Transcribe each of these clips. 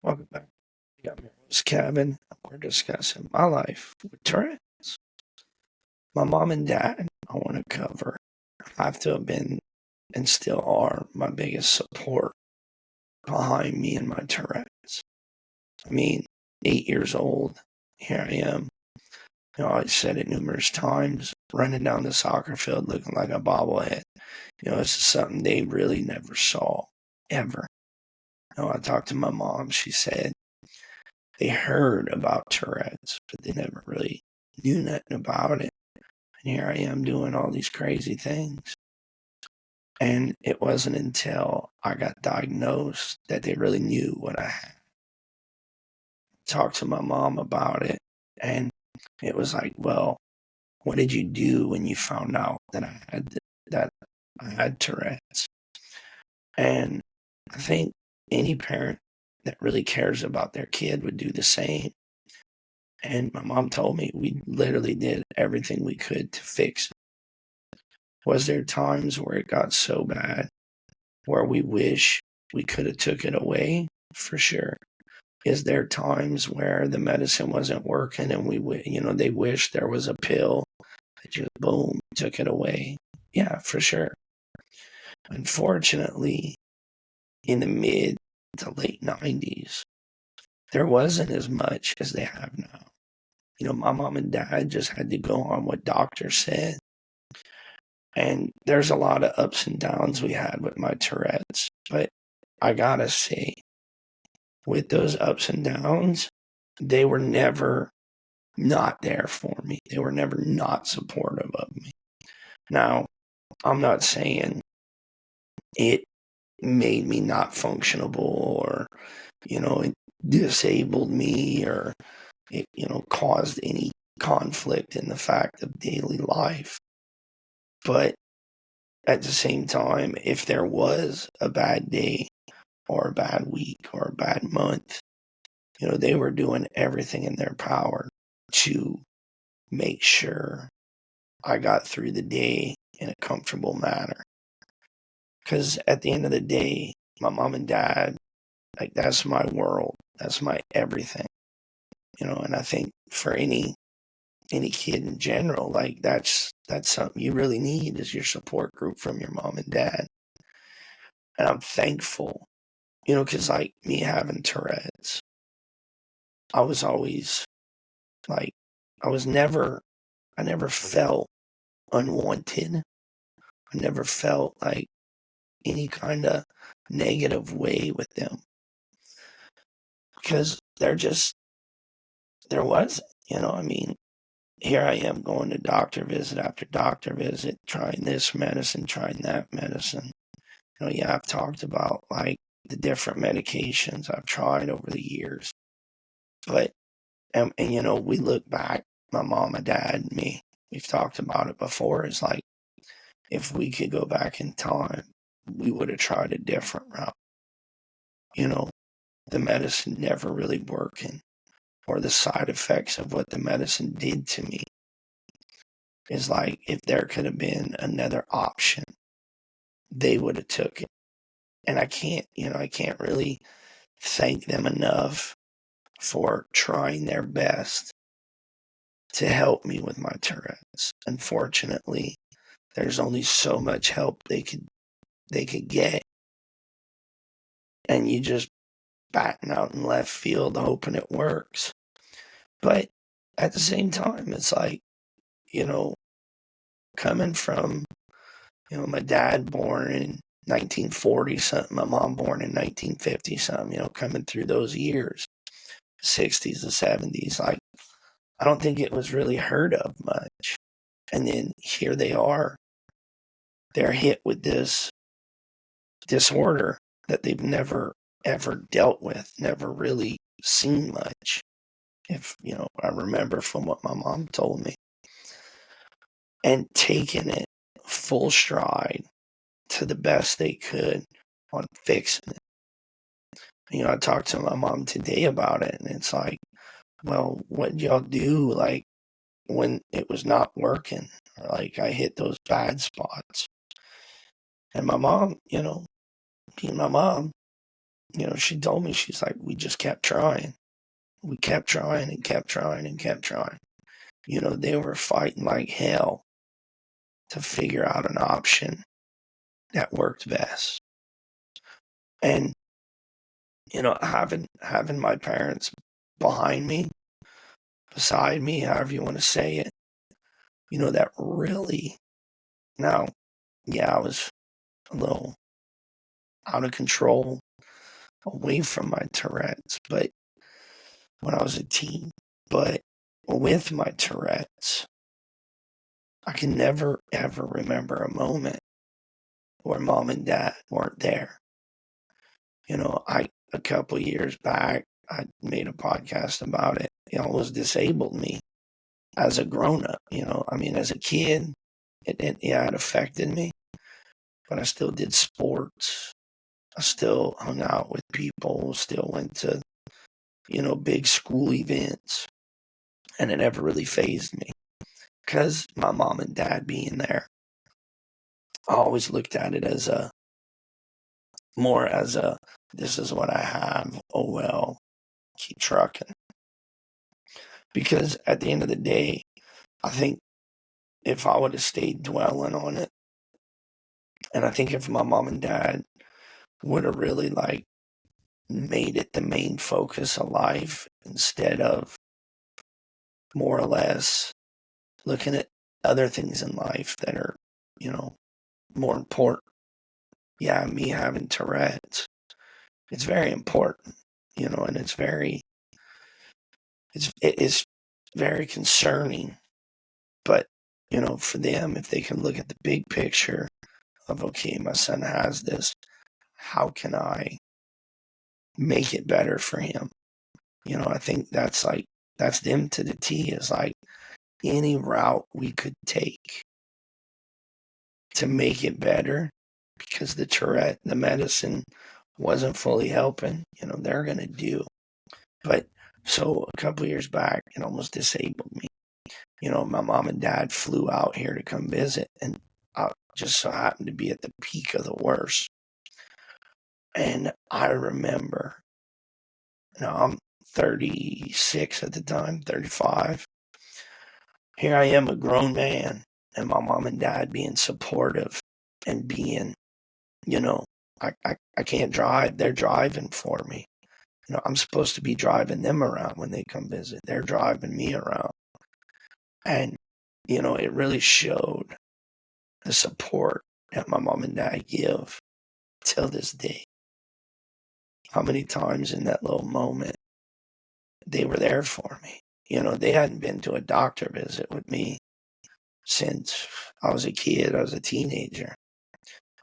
Welcome back. We got Mario's cabin. We're discussing my life with Tourette's. My mom and dad, I want to cover, have to have been and still are my biggest support behind me and my Tourette's. I mean, 8 years old, here I am. I said it numerous times, running down the soccer field looking like a bobblehead. This is something they really never saw, ever. I talked to my mom. She said they heard about Tourette's, but they never really knew nothing about it. And here I am doing all these crazy things. And it wasn't until I got diagnosed that they really knew what I had. Talked to my mom about it, and it was like, well, what did you do when you found out that I had Tourette's? And I think any parent that really cares about their kid would do the same. And my mom told me we literally did everything we could to fix it. Was there times where it got so bad where we wish we could have took it away? For sure. Is there times where the medicine wasn't working and they wish there was a pill that just boom took it away? Yeah, for sure. Unfortunately, in the mid to late 90s, there wasn't as much as they have now. My mom and dad just had to go on what doctors said. And there's a lot of ups and downs we had with my Tourette's. But I gotta say, with those ups and downs, they were never not there for me. They were never not supportive of me. Now, I'm not saying it made me not functionable or, it disabled me or it, caused any conflict in the fact of daily life. But at the same time, if there was a bad day or a bad week or a bad month, they were doing everything in their power to make sure I got through the day in a comfortable manner. Because at the end of the day, my mom and dad, like, that's my world. That's my everything. And I think for any kid in general, like that's something you really need is your support group from your mom and dad. And I'm thankful, because like me having Tourette's, I was always like, I never felt unwanted. I never felt like any kind of negative way with them because there wasn't, I mean, here I am going to doctor visit after doctor visit, trying this medicine, trying that medicine. Yeah, I've talked about like the different medications I've tried over the years, but, and we look back, my mom, my dad, and me, we've talked about it before. It's like, if we could go back in time, we would have tried a different route. The medicine never really working, or the side effects of what the medicine did to me. Is like, if there could have been another option, they would have took it. And I can't really thank them enough for trying their best to help me with my Tourette's. Unfortunately, there's only so much help they could get, and you just batting out in left field hoping it works. But at the same time, it's like, coming from, my dad born in 1940 something, my mom born in 1950 something, coming through those years, 60s and 70s, like, I don't think it was really heard of much. And then here they are, they're hit with this disorder that they've never ever dealt with, never really seen much. If, I remember from what my mom told me, and taking it full stride to the best they could on fixing it. I talked to my mom today about it, and it's like, well, what did y'all do, like, when it was not working, or like I hit those bad spots? And my mom, being my mom, she told me, she's like, we just kept trying. We kept trying and kept trying and kept trying. They were fighting like hell to figure out an option that worked best. And, having my parents behind me, beside me, however you want to say it, that really, now, yeah, I was a little out of control, away from my Tourette's, but when I was a teen, but with my Tourette's, I can never ever remember a moment where mom and dad weren't there. A couple years back, I made a podcast about it. It almost disabled me as a grown up. As a kid, it affected me, but I still did sports. I still hung out with people, still went to, big school events, and it never really fazed me because my mom and dad being there. I always looked at it as this is what I have. Oh well, keep trucking. Because at the end of the day, I think if I would have stayed dwelling on it, and I think if my mom and dad would have really made it the main focus of life instead of more or less looking at other things in life that are, more important. Yeah, me having Tourette's, it's very important, and it is very concerning. But, for them, if they can look at the big picture of, okay, my son has this, how can I make it better for him? I think that's them to the T, is any route we could take to make it better, because the Tourette, the medicine wasn't fully helping, they're going to do. But so a couple years back, it almost disabled me. My mom and dad flew out here to come visit, and I just so happened to be at the peak of the worst. And I remember, I'm 36 at the time, 35. Here I am, a grown man, and my mom and dad being supportive and being, I can't drive. They're driving for me. I'm supposed to be driving them around when they come visit. They're driving me around. And, it really showed the support that my mom and dad give till this day. How many times in that little moment they were there for me. They hadn't been to a doctor visit with me since I was a kid. I was a teenager.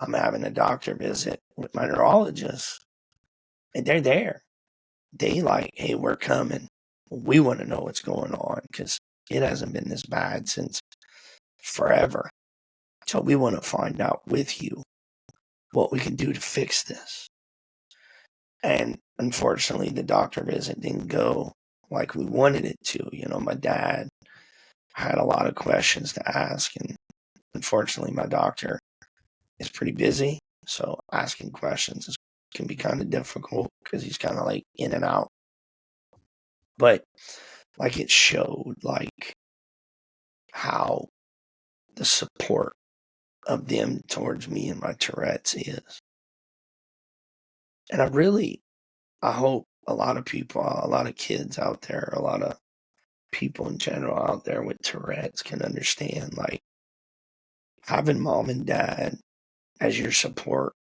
I'm having a doctor visit with my neurologist, and they're there. They hey, we're coming. We want to know what's going on because it hasn't been this bad since forever. So we want to find out with you what we can do to fix this. And unfortunately, the doctor visit didn't go like we wanted it to. My dad had a lot of questions to ask, and unfortunately, my doctor is pretty busy. So asking questions can be kind of difficult because he's kind of in and out. But it showed how the support of them towards me and my Tourette's is. And I hope a lot of people, a lot of kids out there, a lot of people in general out there with Tourette's can understand, having mom and dad as your support,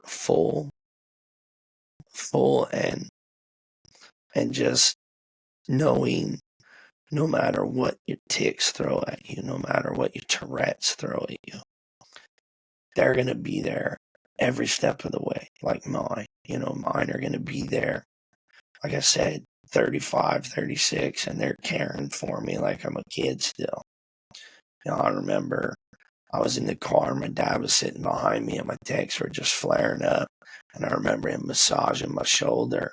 full and just knowing no matter what your tics throw at you, no matter what your Tourette's throw at you, they're going to be there every step of the way, like mine. Mine are going to be there. Like I said, 35, 36, and they're caring for me like I'm a kid still. I remember I was in the car, my dad was sitting behind me, and my tics were just flaring up. And I remember him massaging my shoulder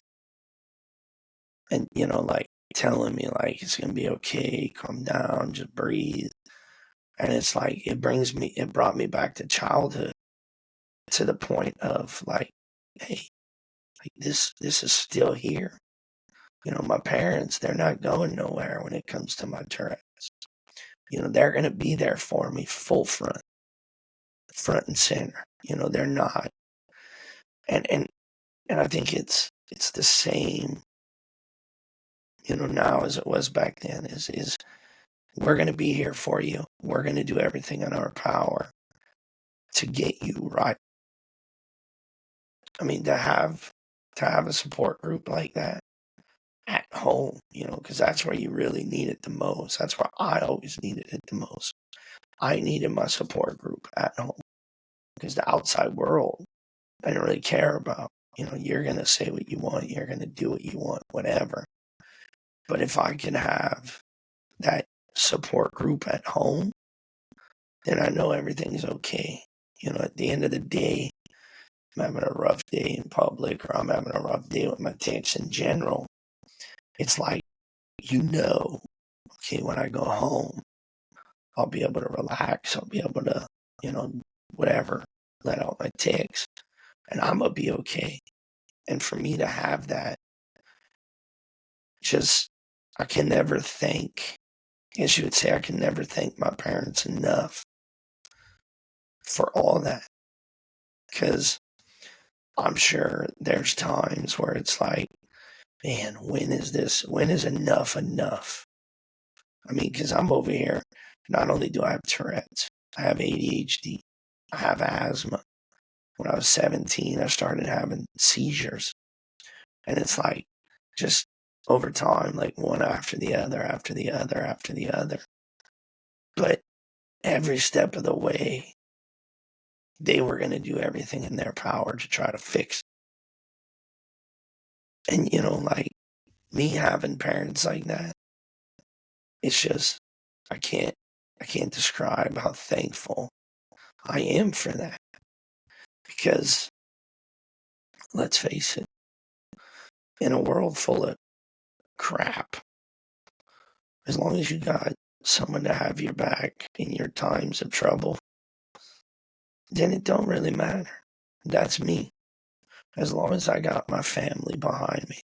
and, telling me, it's going to be okay, calm down, just breathe. And it's it brought me back to childhood, to the point of hey, Like this is still here. My parents, they're not going nowhere when it comes to my Tourette's. They're going to be there for me full front and center. They're not. And I think it's the same, now as it was back then is we're going to be here for you. We're going to do everything in our power to get you right. I mean, to have a support group like that at home, because that's where you really need it the most. That's where I always needed it the most. I needed my support group at home because the outside world, I didn't really care about. You're going to say what you want. You're going to do what you want, whatever. But if I can have that support group at home, then I know everything's okay. At the end of the day, I'm having a rough day in public or I'm having a rough day with my tics in general. It's like, okay, when I go home, I'll be able to relax. I'll be able to, whatever, let out my tics. And I'm going to be okay. And for me to have that, I can never thank, as you would say, I can never thank my parents enough for all that. Because I'm sure there's times where it's like, man, when is enough enough? I mean, because I'm over here, not only do I have Tourette's, I have ADHD, I have asthma. When I was 17, I started having seizures. And it's like, just over time, like one after the other, after the other, after the other. But every step of the way, they were going to do everything in their power to try to fix it. And, like me having parents like that, it's just, I can't describe how thankful I am for that. Because, let's face it, in a world full of crap, as long as you got someone to have your back in your times of trouble, then it don't really matter. That's me. As long as I got my family behind me,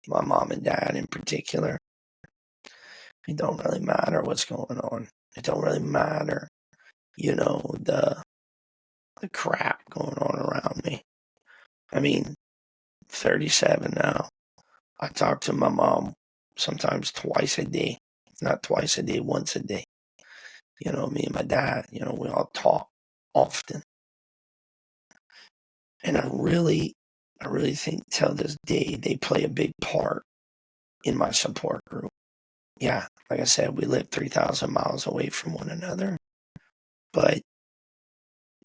my mom and dad in particular, it don't really matter what's going on. It don't really matter, the crap going on around me. I mean, 37 now. I talk to my mom sometimes twice a day. Not twice a day, once a day. Me and my dad, we all talk often. And I really think till this day they play a big part in my support group. Yeah, like I said, we live 3,000 miles away from one another. But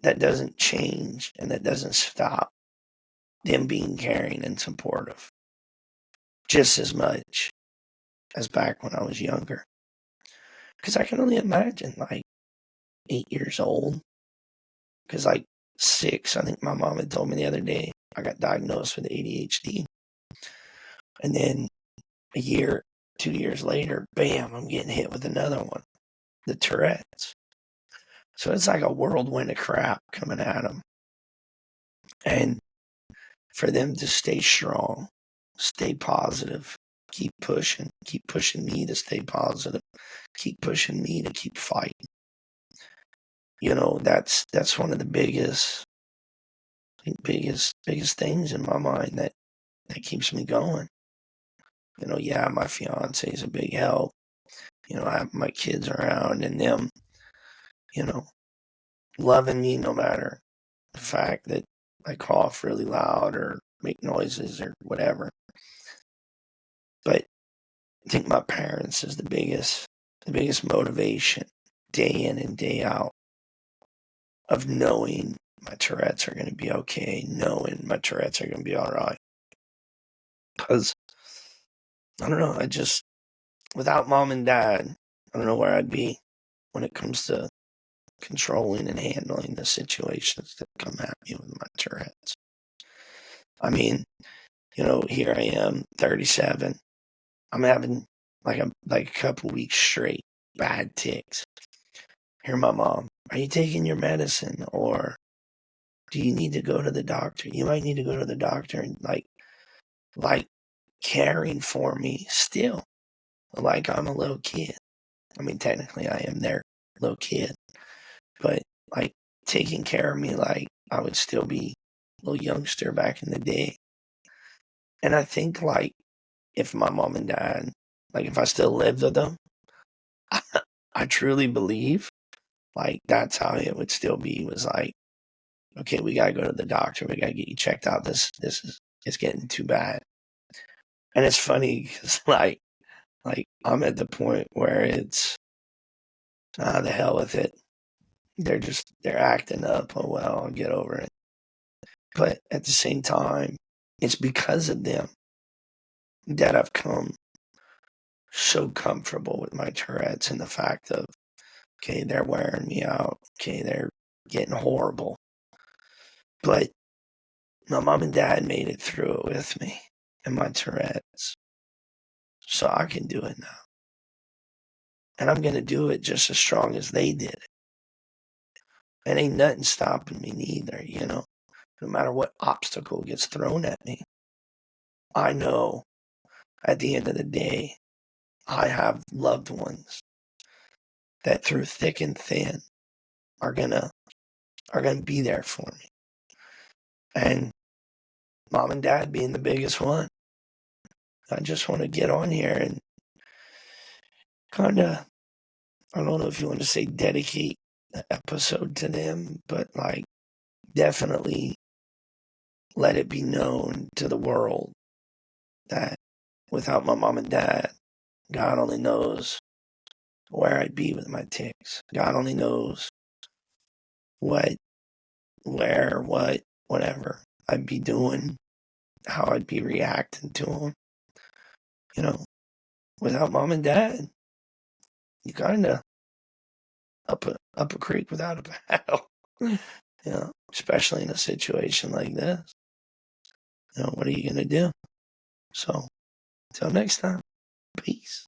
that doesn't change and that doesn't stop them being caring and supportive. Just as much as back when I was younger. Because I can only imagine, like, 8 years old. Because, like, 6, I think my mom had told me the other day, I got diagnosed with ADHD. And then a year, 2 years later, bam, I'm getting hit with another one, the Tourette's. So it's like a whirlwind of crap coming at them. And for them to stay strong, stay positive, keep pushing me to stay positive, keep pushing me to keep fighting. That's one of the biggest things in my mind that keeps me going. Yeah, my fiance is a big help. I have my kids around and them, loving me no matter the fact that I cough really loud or make noises or whatever. But I think my parents is the biggest motivation day in and day out of knowing my Tourette's are going to be okay, knowing my Tourette's are going to be all right. Because, I don't know, without mom and dad, I don't know where I'd be when it comes to controlling and handling the situations that come at me with my Tourette's. I mean, here I am, 37. I'm having like a couple weeks straight bad tics. Hear my mom, are you taking your medicine or do you need to go to the doctor? You might need to go to the doctor and like like caring for me still, like I'm a little kid. I mean, technically I am their little kid, but like taking care of me like I would still be a little youngster back in the day. And I think like if my mom and dad, like if I still lived with them, I truly believe like that's how it would still be, was like, okay, we gotta go to the doctor, we gotta get you checked out. This is, it's getting too bad. And it's funny because like I'm at the point where it's the hell with it. They're acting up. Oh well, I'll get over it. But at the same time, it's because of them that I've come so comfortable with my Tourette's, and the fact of, okay, they're wearing me out. Okay, they're getting horrible. But my mom and dad made it through it with me and my Tourette's. So I can do it now. And I'm going to do it just as strong as they did it. And ain't nothing stopping me neither, you know. No matter what obstacle gets thrown at me, I know at the end of the day, I have loved ones that through thick and thin are gonna be there for me. And mom and dad being the biggest one, I just want to get on here and kind of, I don't know if you want to say dedicate an episode to them, but like definitely let it be known to the world that without my mom and dad, God only knows where I'd be with my tics. God only knows what, where, what, whatever I'd be doing, how I'd be reacting to them. You know, without mom and dad, you kind of up a creek without a paddle. You know, especially in a situation like this. You know, what are you gonna do? So, till next time, peace.